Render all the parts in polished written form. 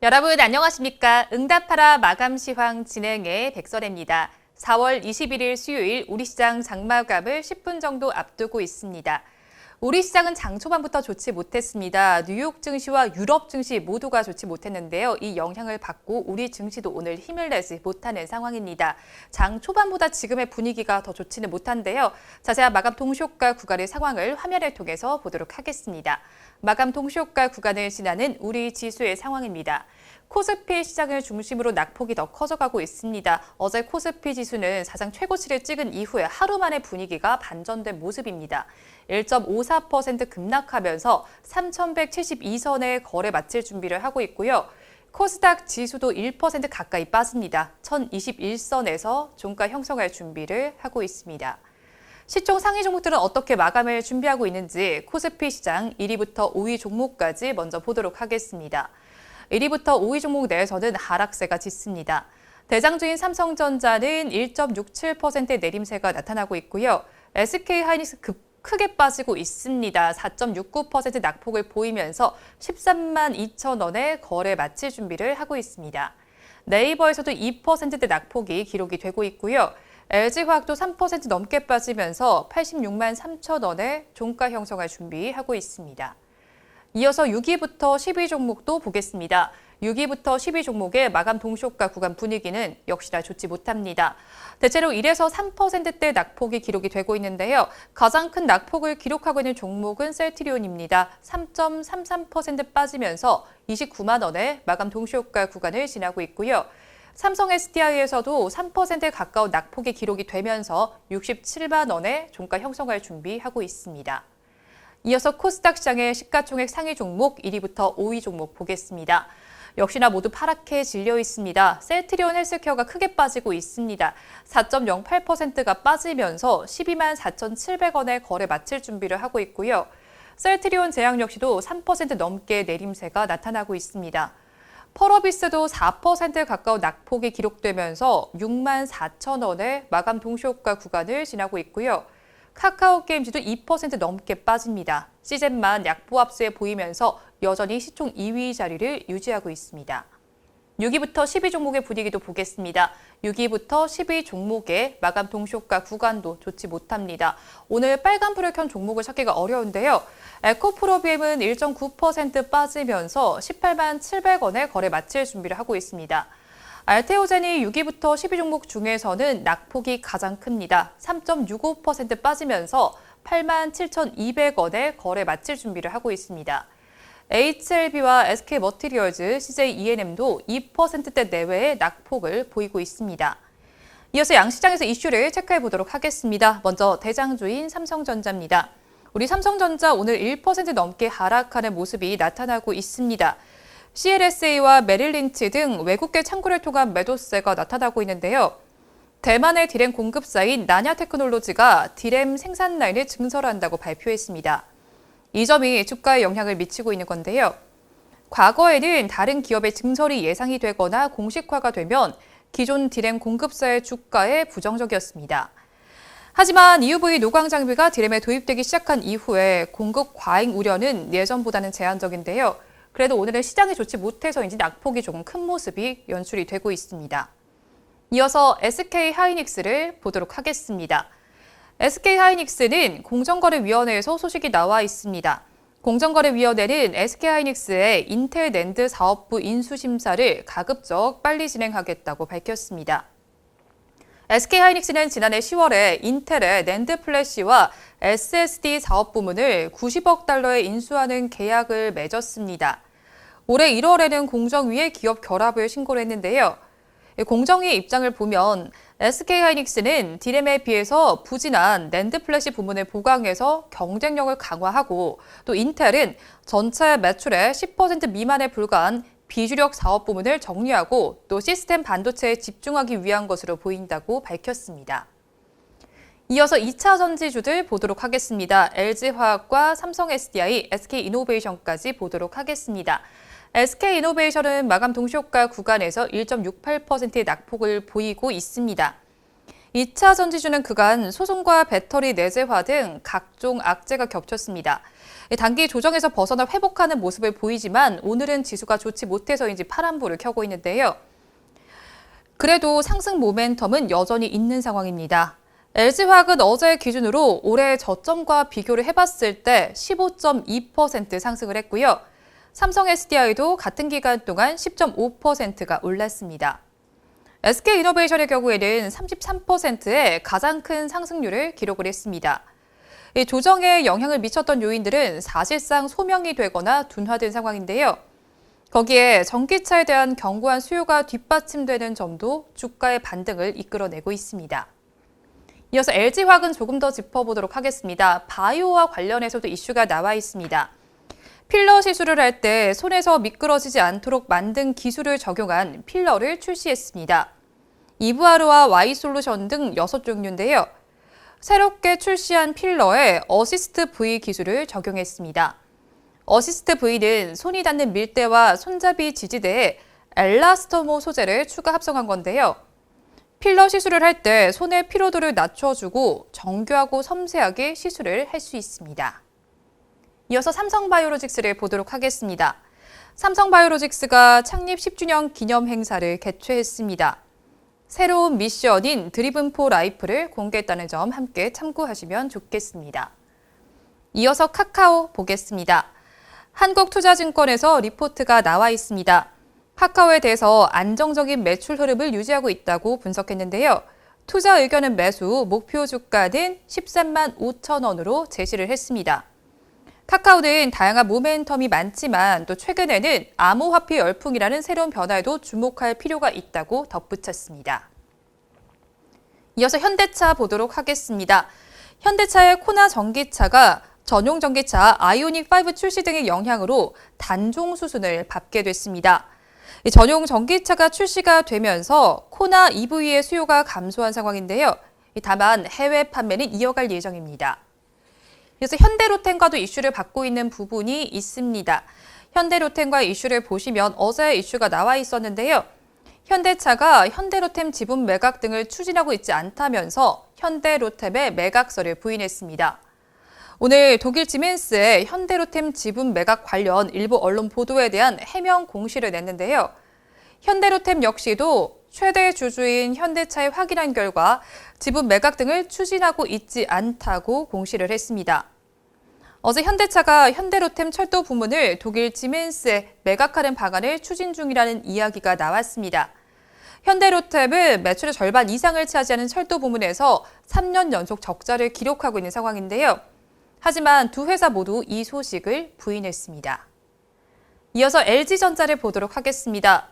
여러분 안녕하십니까? 응답하라 마감 시황 진행의 백설혜입니다. 4월 21일 수요일 우리 시장 장마감을 10분 정도 앞두고 있습니다. 우리 시장은 장 초반부터 좋지 못했습니다. 뉴욕 증시와 유럽 증시 모두가 좋지 못했는데요. 이 영향을 받고 우리 증시도 오늘 힘을 내지 못하는 상황입니다. 장 초반보다 지금의 분위기가 더 좋지는 못한데요. 자세한 마감 동시효과 구간의 상황을 화면을 통해서 보도록 하겠습니다. 마감 동시효과 구간을 지나는 우리 지수의 상황입니다. 코스피 시장을 중심으로 낙폭이 더 커져가고 있습니다. 어제 코스피 지수는 사상 최고치를 찍은 이후에 하루 만에 분위기가 반전된 모습입니다. 1.54% 급락하면서 3,172선에 거래 마칠 준비를 하고 있고요. 코스닥 지수도 1% 가까이 빠집니다. 1,021선에서 종가 형성할 준비를 하고 있습니다. 시총 상위 종목들은 어떻게 마감을 준비하고 있는지 코스피 시장 1위부터 5위 종목까지 먼저 보도록 하겠습니다. 1위부터 5위 종목 내에서는 하락세가 짙습니다. 대장주인 삼성전자는 1.67%의 내림세가 나타나고 있고요. SK하이닉스 크게 빠지고 있습니다. 4.69% 낙폭을 보이면서 13만 2천 원에 거래 마칠 준비를 하고 있습니다. 네이버에서도 2%대 낙폭이 기록이 되고 있고요. LG화학도 3% 넘게 빠지면서 86만 3천 원에 종가 형성할 준비하고 있습니다. 이어서 6위부터 10위 종목도 보겠습니다. 6위부터 10위 종목의 마감 동시효과 구간 분위기는 역시나 좋지 못합니다. 대체로 1에서 3%대 낙폭이 기록이 되고 있는데요. 가장 큰 낙폭을 기록하고 있는 종목은 셀트리온입니다. 3.33% 빠지면서 29만 원에 마감 동시효과 구간을 지나고 있고요. 삼성 SDI에서도 3%에 가까운 낙폭이 기록이 되면서 67만 원에 종가 형성할 준비하고 있습니다. 이어서 코스닥 시장의 시가총액 상위 종목 1위부터 5위 종목 보겠습니다. 역시나 모두 파랗게 질려 있습니다. 셀트리온 헬스케어가 크게 빠지고 있습니다. 4.08%가 빠지면서 12만 4,700원에 거래 마칠 준비를 하고 있고요. 셀트리온 제약 역시도 3% 넘게 내림세가 나타나고 있습니다. 펄어비스도 4%에 가까운 낙폭이 기록되면서 6만 4천 원에 마감 동시효과 구간을 지나고 있고요. 카카오게임즈도 2% 넘게 빠집니다. 시즌만 약보합세에 보이면서 여전히 시총 2위 자리를 유지하고 있습니다. 6위부터 10위 종목의 분위기도 보겠습니다. 6위부터 10위 종목의 마감 동시효과 구간도 좋지 못합니다. 오늘 빨간불을 켠 종목을 찾기가 어려운데요. 에코프로비엠은 1.9% 빠지면서 18만 700원에 거래 마칠 준비를 하고 있습니다. 알테오젠이 6위부터 10위 종목 중에서는 낙폭이 가장 큽니다. 3.65% 빠지면서 8만 7,200원에 거래 마칠 준비를 하고 있습니다. HLB와 SK머티리얼즈, CJENM도 2%대 내외의 낙폭을 보이고 있습니다. 이어서 양시장에서 이슈를 체크해 보도록 하겠습니다. 먼저 대장주인 삼성전자입니다. 우리 삼성전자 오늘 1% 넘게 하락하는 모습이 나타나고 있습니다. CLSA와 메릴린치 등 외국계 창구를 통한 매도세가 나타나고 있는데요. 대만의 디램 공급사인 나냐테크놀로지가 디램 생산 라인을 증설한다고 발표했습니다. 이 점이 주가에 영향을 미치고 있는 건데요. 과거에는 다른 기업의 증설이 예상이 되거나 공식화가 되면 기존 디램 공급사의 주가에 부정적이었습니다. 하지만 EUV 노광 장비가 디램에 도입되기 시작한 이후에 공급 과잉 우려는 예전보다는 제한적인데요. 그래도 오늘은 시장이 좋지 못해서인지 낙폭이 조금 큰 모습이 연출이 되고 있습니다. 이어서 SK하이닉스를 보도록 하겠습니다. SK하이닉스는 공정거래위원회에서 소식이 나와 있습니다. 공정거래위원회는 SK하이닉스의 인텔 낸드 사업부 인수심사를 가급적 빨리 진행하겠다고 밝혔습니다. SK하이닉스는 지난해 10월에 인텔의 낸드 플래시와 SSD 사업 부문을 90억 달러에 인수하는 계약을 맺었습니다. 올해 1월에는 공정위에 기업 결합을 신고를 했는데요. 공정위의 입장을 보면 SK하이닉스는 디램에 비해서 부진한 낸드 플래시 부문을 보강해서 경쟁력을 강화하고 또 인텔은 전체 매출의 10% 미만에 불과한 비주력 사업 부문을 정리하고 또 시스템 반도체에 집중하기 위한 것으로 보인다고 밝혔습니다. 이어서 2차 전지주들 보도록 하겠습니다. LG화학과 삼성 SDI, SK이노베이션까지 보도록 하겠습니다. SK이노베이션은 마감 동시효과 구간에서 1.68%의 낙폭을 보이고 있습니다. 2차 전지주는 그간 소송과 배터리 내재화 등 각종 악재가 겹쳤습니다. 단기 조정에서 벗어나 회복하는 모습을 보이지만 오늘은 지수가 좋지 못해서인지 파란불을 켜고 있는데요. 그래도 상승 모멘텀은 여전히 있는 상황입니다. LG화학은 어제 기준으로 올해 저점과 비교를 해봤을 때 15.2% 상승을 했고요. 삼성 SDI도 같은 기간 동안 10.5%가 올랐습니다. SK이노베이션의 경우에는 33%의 가장 큰 상승률을 기록을 했습니다. 이 조정에 영향을 미쳤던 요인들은 사실상 소명이 되거나 둔화된 상황인데요. 거기에 전기차에 대한 견고한 수요가 뒷받침되는 점도 주가의 반등을 이끌어내고 있습니다. 이어서 LG화학은 조금 더 짚어보도록 하겠습니다. 바이오와 관련해서도 이슈가 나와 있습니다. 필러 시술을 할 때 손에서 미끄러지지 않도록 만든 기술을 적용한 필러를 출시했습니다. 이브아르와 Y솔루션 등 6종류인데요. 새롭게 출시한 필러에 어시스트 V 기술을 적용했습니다. 어시스트 V는 손이 닿는 밀대와 손잡이 지지대에 엘라스토모 소재를 추가 합성한 건데요. 필러 시술을 할 때 손의 피로도를 낮춰주고 정교하고 섬세하게 시술을 할 수 있습니다. 이어서 삼성바이오로직스를 보도록 하겠습니다. 삼성바이오로직스가 창립 10주년 기념 행사를 개최했습니다. 새로운 미션인 드리븐 포 라이프를 공개했다는 점 함께 참고하시면 좋겠습니다. 이어서 카카오 보겠습니다. 한국투자증권에서 리포트가 나와 있습니다. 카카오에 대해서 안정적인 매출 흐름을 유지하고 있다고 분석했는데요. 투자 의견은 매수, 목표 주가는 13만 5천 원으로 제시를 했습니다. 카카오는 다양한 모멘텀이 많지만 또 최근에는 암호화폐 열풍이라는 새로운 변화에도 주목할 필요가 있다고 덧붙였습니다. 이어서 현대차 보도록 하겠습니다. 현대차의 코나 전기차가 전용 전기차 아이오닉5 출시 등의 영향으로 단종 수순을 밟게 됐습니다. 전용 전기차가 출시가 되면서 코나 EV의 수요가 감소한 상황인데요. 다만 해외 판매는 이어갈 예정입니다. 그래서 현대로템과도 이슈를 받고 있는 부분이 있습니다. 현대로템과 이슈를 보시면 어제 이슈가 나와 있었는데요. 현대차가 현대로템 지분 매각 등을 추진하고 있지 않다면서 현대로템의 매각서를 부인했습니다. 오늘 독일 지멘스의 현대로템 지분 매각 관련 일부 언론 보도에 대한 해명 공시를 냈는데요. 현대로템 역시도 최대 주주인 현대차에 확인한 결과 지분 매각 등을 추진하고 있지 않다고 공시를 했습니다. 어제 현대차가 현대로템 철도 부문을 독일 지멘스에 매각하는 방안을 추진 중이라는 이야기가 나왔습니다. 현대로템은 매출의 절반 이상을 차지하는 철도 부문에서 3년 연속 적자를 기록하고 있는 상황인데요. 하지만 두 회사 모두 이 소식을 부인했습니다. 이어서 LG전자를 보도록 하겠습니다.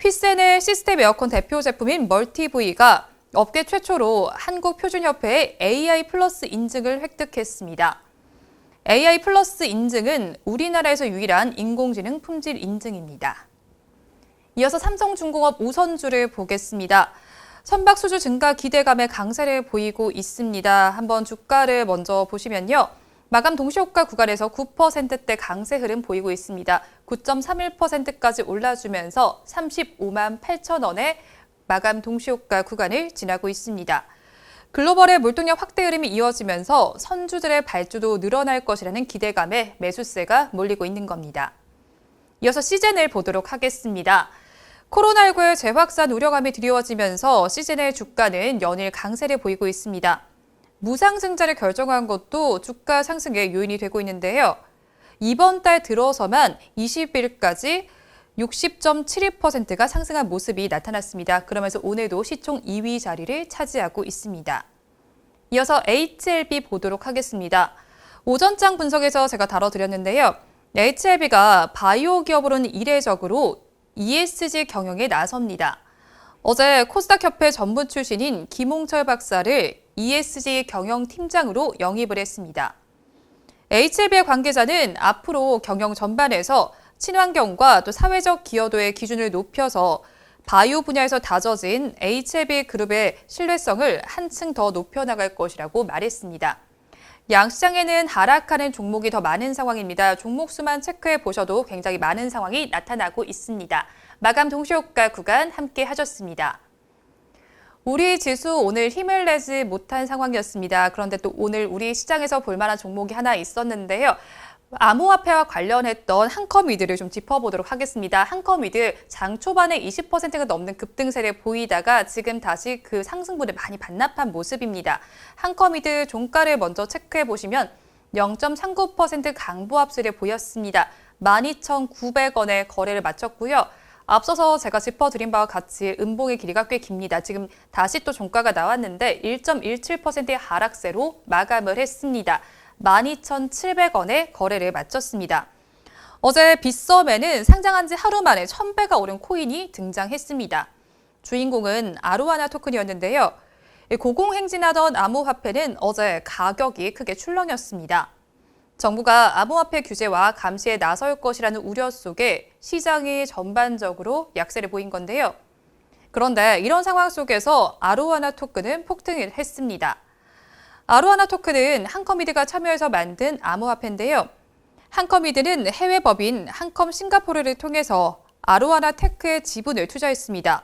휘센의 시스템 에어컨 대표 제품인 멀티V가 업계 최초로 한국표준협회의 AI 플러스 인증을 획득했습니다. AI 플러스 인증은 우리나라에서 유일한 인공지능 품질 인증입니다. 이어서 삼성중공업 우선주를 보겠습니다. 선박수주 증가 기대감의 강세를 보이고 있습니다. 한번 주가를 먼저 보시면요. 마감 동시효과 구간에서 9%대 강세 흐름 보이고 있습니다. 9.31%까지 올라주면서 35만 8천 원의 마감 동시효과 구간을 지나고 있습니다. 글로벌의 물동력 확대 흐름이 이어지면서 선주들의 발주도 늘어날 것이라는 기대감에 매수세가 몰리고 있는 겁니다. 이어서 시젠을 보도록 하겠습니다. 코로나19의 재확산 우려감이 드리워지면서 시젠의 주가는 연일 강세를 보이고 있습니다. 무상증자를 결정한 것도 주가 상승의 요인이 되고 있는데요. 이번 달 들어서만 20일까지 60.71%가 상승한 모습이 나타났습니다. 그러면서 오늘도 시총 2위 자리를 차지하고 있습니다. 이어서 HLB 보도록 하겠습니다. 오전장 분석에서 제가 다뤄드렸는데요. HLB가 바이오 기업으로는 이례적으로 ESG 경영에 나섭니다. 어제 코스닥 협회 전문 출신인 김홍철 박사를 ESG 경영팀장으로 영입을 했습니다. HLB의 관계자는 앞으로 경영 전반에서 친환경과 또 사회적 기여도의 기준을 높여서 바이오 분야에서 다져진 HLB 그룹의 신뢰성을 한층 더 높여나갈 것이라고 말했습니다. 양시장에는 하락하는 종목이 더 많은 상황입니다. 종목 수만 체크해 보셔도 굉장히 많은 상황이 나타나고 있습니다. 마감 동시효과 구간 함께 하셨습니다. 우리 지수 오늘 힘을 내지 못한 상황이었습니다. 그런데 또 오늘 우리 시장에서 볼만한 종목이 하나 있었는데요. 암호화폐와 관련했던 한컴위드를 좀 짚어보도록 하겠습니다. 한컴위드 장 초반에 20%가 넘는 급등세를 보이다가 지금 다시 그 상승분을 많이 반납한 모습입니다. 한컴위드 종가를 먼저 체크해 보시면 0.39% 강보합세를 보였습니다. 12,900원에 거래를 마쳤고요. 앞서서 제가 짚어드린 바와 같이 음봉의 길이가 꽤 깁니다. 지금 다시 또 종가가 나왔는데 1.17%의 하락세로 마감을 했습니다. 12,700원에 거래를 마쳤습니다. 어제 빗썸에는 상장한 지 하루 만에 1,000배가 오른 코인이 등장했습니다. 주인공은 아로하나 토큰이었는데요. 고공행진하던 암호화폐는 어제 가격이 크게 출렁였습니다. 정부가 암호화폐 규제와 감시에 나설 것이라는 우려 속에 시장이 전반적으로 약세를 보인 건데요. 그런데 이런 상황 속에서 아로하나 토큰은 폭등을 했습니다. 아로하나 토큰은 한컴위드가 참여해서 만든 암호화폐인데요. 한컴위드는 해외 법인 한컴 싱가포르를 통해서 아로하나 테크에 지분을 투자했습니다.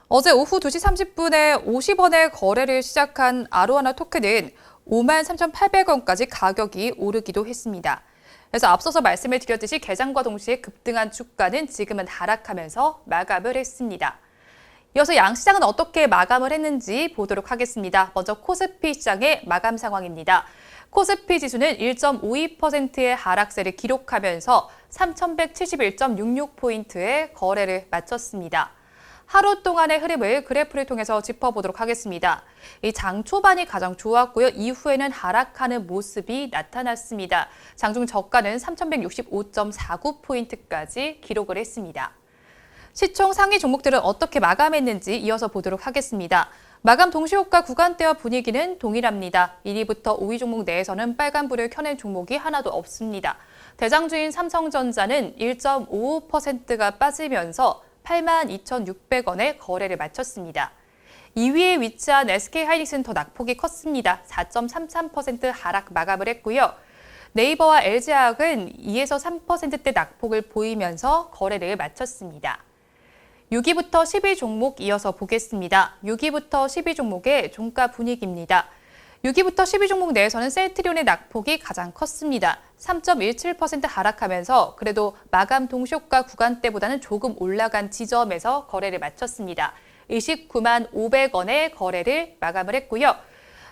어제 오후 2시 30분에 50원에 거래를 시작한 아로하나 토큰은 53,800원까지 가격이 오르기도 했습니다. 그래서 앞서서 말씀을 드렸듯이 개장과 동시에 급등한 주가는 지금은 하락하면서 마감을 했습니다. 이어서 양시장은 어떻게 마감을 했는지 보도록 하겠습니다. 먼저 코스피 시장의 마감 상황입니다. 코스피 지수는 1.52%의 하락세를 기록하면서 3,171.66포인트의 거래를 마쳤습니다. 하루 동안의 흐름을 그래프를 통해서 짚어보도록 하겠습니다. 이 장 초반이 가장 좋았고요. 이후에는 하락하는 모습이 나타났습니다. 장중 저가는 3,165.49포인트까지 기록을 했습니다. 시총 상위 종목들은 어떻게 마감했는지 이어서 보도록 하겠습니다. 마감 동시효과 구간대와 분위기는 동일합니다. 1위부터 5위 종목 내에서는 빨간불을 켜낸 종목이 하나도 없습니다. 대장주인 삼성전자는 1.55%가 빠지면서 82,600원에 거래를 마쳤습니다. 2위에 위치한 SK하이닉스는 더 낙폭이 컸습니다. 4.33% 하락 마감을 했고요. 네이버와 LG화학은 2에서 3%대 낙폭을 보이면서 거래를 마쳤습니다. 6위부터 10위 종목 이어서 보겠습니다. 6위부터 10위 종목의 종가 분위기입니다. 6위부터 10위 종목 내에서는 셀트리온의 낙폭이 가장 컸습니다. 3.17% 하락하면서 그래도 마감 동시효과 구간대보다는 조금 올라간 지점에서 거래를 마쳤습니다. 29만 500원에 거래를 마감을 했고요.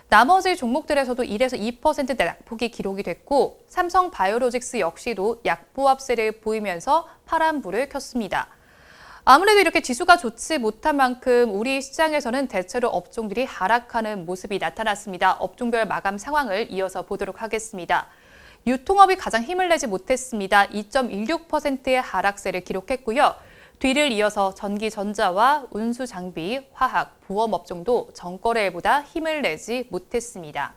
나머지 종목들에서도 1에서 2%대 낙폭이 기록이 됐고 삼성바이오로직스 역시도 약보합세를 보이면서 파란불을 켰습니다. 아무래도 이렇게 지수가 좋지 못한 만큼 우리 시장에서는 대체로 업종들이 하락하는 모습이 나타났습니다. 업종별 마감 상황을 이어서 보도록 하겠습니다. 유통업이 가장 힘을 내지 못했습니다. 2.16%의 하락세를 기록했고요. 뒤를 이어서 전기, 전자와 운수, 장비, 화학, 보험 업종도 전거래일보다 힘을 내지 못했습니다.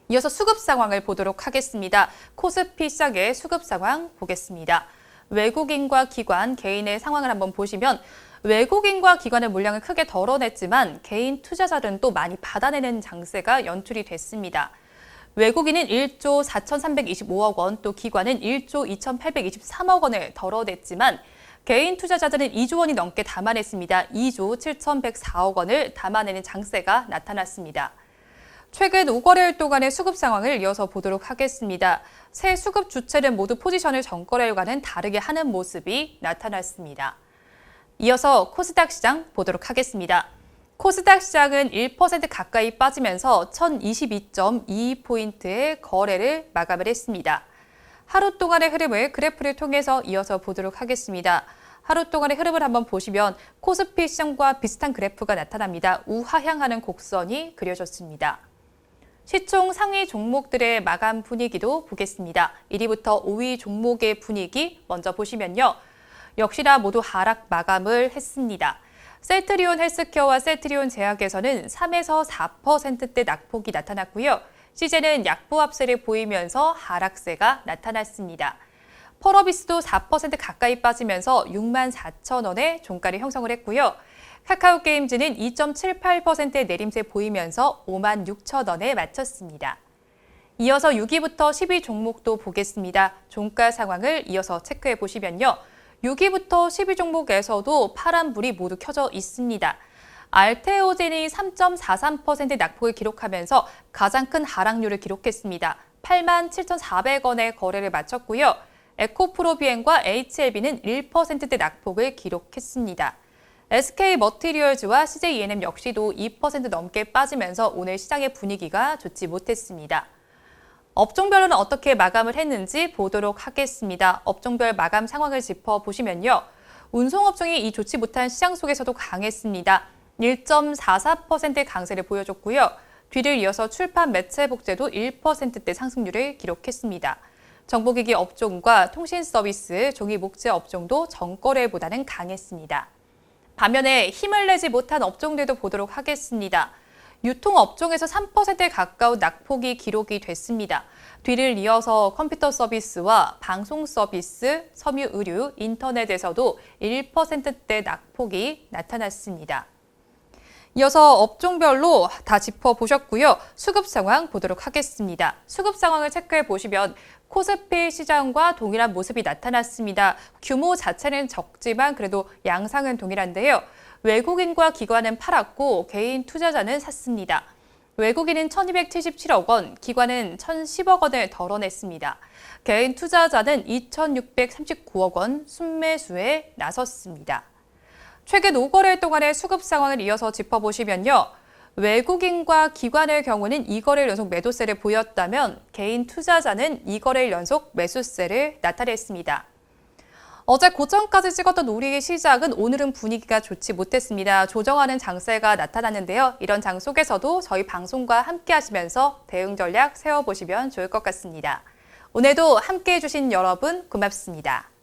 이어서 수급 상황을 보도록 하겠습니다. 코스피 시장의 수급 상황 보겠습니다. 외국인과 기관, 개인의 상황을 한번 보시면 외국인과 기관의 물량을 크게 덜어냈지만 개인 투자자들은 또 많이 받아내는 장세가 연출이 됐습니다. 외국인은 1조 4,325억 원, 또 기관은 1조 2,823억 원을 덜어냈지만 개인 투자자들은 2조 원이 넘게 담아냈습니다. 2조 7,104억 원을 담아내는 장세가 나타났습니다. 최근 5거래일 동안의 수급 상황을 이어서 보도록 하겠습니다. 새 수급 주체는 모두 포지션을 전거래일과는 다르게 하는 모습이 나타났습니다. 이어서 코스닥 시장 보도록 하겠습니다. 코스닥 시장은 1% 가까이 빠지면서 1,022.22포인트의 거래를 마감을 했습니다. 하루 동안의 흐름을 그래프를 통해서 이어서 보도록 하겠습니다. 하루 동안의 흐름을 한번 보시면 코스피 시장과 비슷한 그래프가 나타납니다. 우하향하는 곡선이 그려졌습니다. 시총 상위 종목들의 마감 분위기도 보겠습니다. 1위부터 5위 종목의 분위기 먼저 보시면요. 역시나 모두 하락 마감을 했습니다. 셀트리온 헬스케어와 셀트리온 제약에서는 3에서 4%대 낙폭이 나타났고요. CJ는 약보합세를 보이면서 하락세가 나타났습니다. 펄어비스도 4% 가까이 빠지면서 64,000원의 종가를 형성을 했고요. 카카오게임즈는 2.78%의 내림세 보이면서 56,000원에 마쳤습니다. 이어서 6위부터 10위 종목도 보겠습니다. 종가 상황을 이어서 체크해 보시면요. 6위부터 10위 종목에서도 파란불이 모두 켜져 있습니다. 알테오젠이 3.43% 낙폭을 기록하면서 가장 큰 하락률을 기록했습니다. 87,400원에 거래를 마쳤고요. 에코프로비엔과 HLB는 1%대 낙폭을 기록했습니다. SK머티리얼즈와 CJENM 역시도 2% 넘게 빠지면서 오늘 시장의 분위기가 좋지 못했습니다. 업종별로는 어떻게 마감을 했는지 보도록 하겠습니다. 업종별 마감 상황을 짚어보시면요. 운송업종이 이 좋지 못한 시장 속에서도 강했습니다. 1.44%의 강세를 보여줬고요. 뒤를 이어서 출판 매체 복제도 1%대 상승률을 기록했습니다. 정보기기 업종과 통신 서비스, 종이 목재 업종도 전거래보다는 강했습니다. 반면에 힘을 내지 못한 업종들도 보도록 하겠습니다. 유통업종에서 3%에 가까운 낙폭이 기록이 됐습니다. 뒤를 이어서 컴퓨터 서비스와 방송 서비스, 섬유 의류, 인터넷에서도 1%대 낙폭이 나타났습니다. 이어서 업종별로 다 짚어보셨고요. 수급 상황 보도록 하겠습니다. 수급 상황을 체크해 보시면 코스피 시장과 동일한 모습이 나타났습니다. 규모 자체는 적지만 그래도 양상은 동일한데요. 외국인과 기관은 팔았고 개인 투자자는 샀습니다. 외국인은 1,277억 원, 기관은 1,010억 원을 덜어냈습니다. 개인 투자자는 2,639억 원 순매수에 나섰습니다. 최근 5거래일 동안의 수급 상황을 이어서 짚어보시면요. 외국인과 기관의 경우는 2거래일 연속 매도세를 보였다면 개인 투자자는 2거래일 연속 매수세를 나타냈습니다. 어제 고점까지 찍었던 우리 시장은 오늘은 분위기가 좋지 못했습니다. 조정하는 장세가 나타났는데요. 이런 장 속에서도 저희 방송과 함께 하시면서 대응 전략 세워보시면 좋을 것 같습니다. 오늘도 함께해 주신 여러분 고맙습니다.